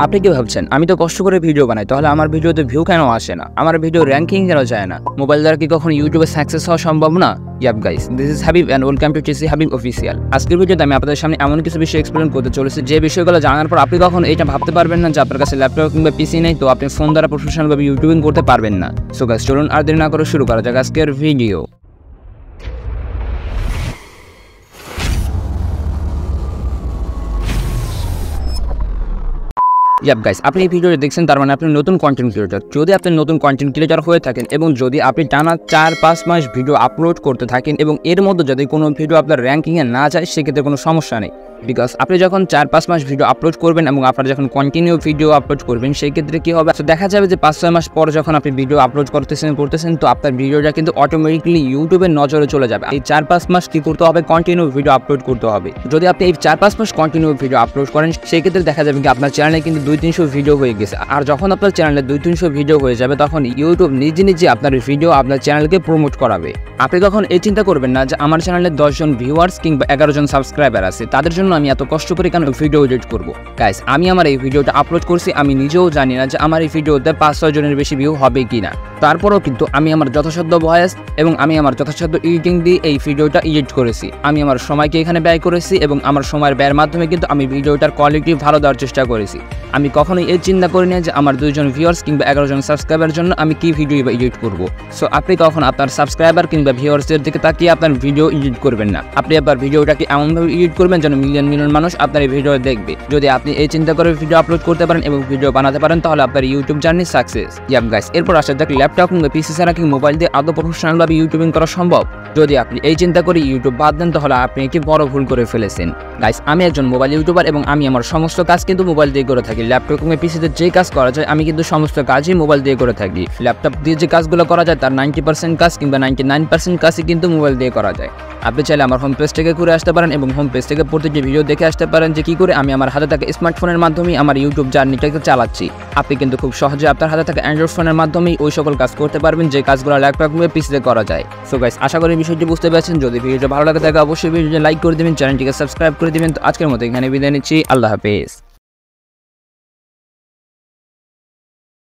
আপনি কি ভাবছেন আমি তো কষ্ট করে ভিডিও বানাই, তাহলে আমার ভিডিওতে ভিউ কেন আসে না, আমার ভিডিও র্যাঙ্কিং কেন যায় না? মোবাইল দ্বারা কি কখনো ইউটিউবে সাকসেস হওয়া সম্ভব না? Yep guys, this is Habib and welcome to TC Habib official. আজকের ভিডিওতে আমি আপনাদের সামনে এমন কিছু বিষয় এক্সপ্লেন করতে চলেছি যে বিষয়গুলো জানার পর আপনি কখনো এটা ভাবতে পারবেন না যে আপনার কাছে ল্যাপটপ কিংবা পিসি নেই, তো আপনি ফোন দ্বারা প্রফেশনালভাবে ইউটিউবিং করতে পারবেন না। সো গাইস, চলুন আর দেরি না করে শুরু করা যাক আজকের ভিডিও। ইয়াপ গাইস, আপনি এই ভিডিওটা দেখছেন, তার মানে আপনি নতুন কন্টেন্ট ক্রিয়েটর। যদি আপনি নতুন কন্টেন্ট ক্রিয়েটর হয়ে থাকেন এবং যদি আপনি টানা 4-5 মাস ভিডিও আপলোড করতে থাকেন এবং এর মধ্যে যদি কোনো ভিডিও আপনার র্যাঙ্কিংয়ে না যায়, সেক্ষেত্রে কোনো সমস্যা নেই। বিকজ আপনি যখন 4-5 মাস ভিডিও আপলোড করবেন এবং আপনারা যখন কন্টিনিউ ভিডিও আপলোড করবেন, সেই ক্ষেত্রে কী হবে, দেখা যাবে যে 5-6 মাস পর যখন আপনি ভিডিও আপলোড করতেছেন তো আপনার ভিডিওটা কিন্তু অটোমেটিকলি ইউটিউবের নজরে চলে যাবে। এই 4-5 মাস কী করতে হবে, কন্টিনিউ ভিডিও আপলোড করতে হবে। যদি আপনি এই 4-5 মাস কন্টিনিউ ভিডিও আপলোড করেন, সেই ক্ষেত্রে দেখা যাবে কি আপনার চ্যানেলে কিন্তু 200-300 ভিডিও হয়ে গেছে। আর যখন আপনার চ্যানেলে 200-300 ভিডিও হয়ে যাবে, তখন ইউটিউব নিজে আপনার ভিডিও আপনার চ্যানেলকে প্রমোট করাবে। আপনি তখন এই চিন্তা করবেন না যে আমার চ্যানেলে 10 জন ভিউয়ার্স কিংবা 11 জন সাবস্ক্রাইবার আছে, তাদের জন্য আমি এত কষ্ট করে কেন ভিডিও এডিট করবো। গাইস, আমি আমার এই ভিডিওটা আপলোড করছি, আমি নিজেও জানি না যে আমার এই ভিডিওতে 5-6 জনের বেশি ভিউ হবে কিনা। তারপরেও কিন্তু আমি আমার যথাসাধ্য ভয়েস এবং আমি আমার যথাসাধ্য এডিটিং দিয়ে এই ভিডিওটা এডিট করেছি। আমি আমার সময়কে এখানে ব্যয় করেছি এবং আমার সময়ের ব্যয়ের মাধ্যমে কিন্তু আমি ভিডিওটার কোয়ালিটি ভালো দেওয়ার চেষ্টা করেছি। আমি কখনোই এই চিন্তা করি না যে আমার 2 জন ভিউয়ার্স কিংবা 11 জন সাবস্ক্রাইবারের জন্য আমি কি ভিডিও এডিট করব। সো আপনি কখন আপনার সাবস্ক্রাইবার কিংবা ভিউয়ার্সের দিকে তাকিয়ে আপনার ভিডিও এডিট করবেন না। আপনি আপনার ভিডিওটাকে এমনভাবে এডিট করবেন যেন মিলিয়ন মানুষ আপনার এই ভিডিও দেখবে। যদি আপনি এই চিন্তা করে ভিডিও আপলোড করতে পারেন এবং ভিডিও বানাতে পারেন, তাহলে আপনার YouTube journey success. Yep guys, এরপর আসা যাক ল্যাপটপ কিংবা পিসি ছাড়া কি মোবাইল দিয়ে আদৌ প্রফেশনালভাবে ইউটিউবিং করা সম্ভব? যদি আপনি এই চিন্তা করে ইউটিউব বাদ দেন, তাহলে আপনি একটি বড় ভুল করে ফেলেছেন। গাইস, আমি একজন মোবাইল ইউটিউবার এবং আমি আমার সমস্ত কাজ কিন্তু মোবাইল দিয়ে করে থাকি। ল্যাপটপ কিংবা পিসিতে যে কাজ করা যায়, আমি কিন্তু সমস্ত কাজই মোবাইল দিয়ে করে থাকি। ল্যাপটপ দিয়ে যে কাজগুলো করা যায় তার 90% কাজ কিংবা 99% কাজই কিন্তু মোবাইল দিয়ে করা যায়। আপনি চাইলে আমার হোম পেজ থেকে ঘুরে আসতে পারেন এবং হোম পেজ থেকে প্রতিটি ভিডিও দেখে আসতে পারেন যে কী করে আমি আমার হাতে থাকা স্মার্টফোনের মাধ্যমে আমার ইউটিউব জার্নিটাকে চালাচ্ছি। আপনি কিন্তু খুব সহজে আপনার হাতে থাকা অ্যান্ড্রয়েড ফোনের মাধ্যমেই ওই সকল কাজ করতে পারবেন যে কাজগুলো ল্যাপটপ কিংবা পিসিতে করা যায়। সো গাইস, আশা করি বিষয়টি বুঝতে পেরেছেন। যদি ভিডিওটা ভালো লাগে থাকে অবশ্যই ভিডিওটি লাইক করে দিবেন, চ্যানেলটিকে সাবস্ক্রাইব করে দিবেন। তো আজকের মতো এখানে বিদায় নিচ্ছি, আল্লাহ হাফেজ।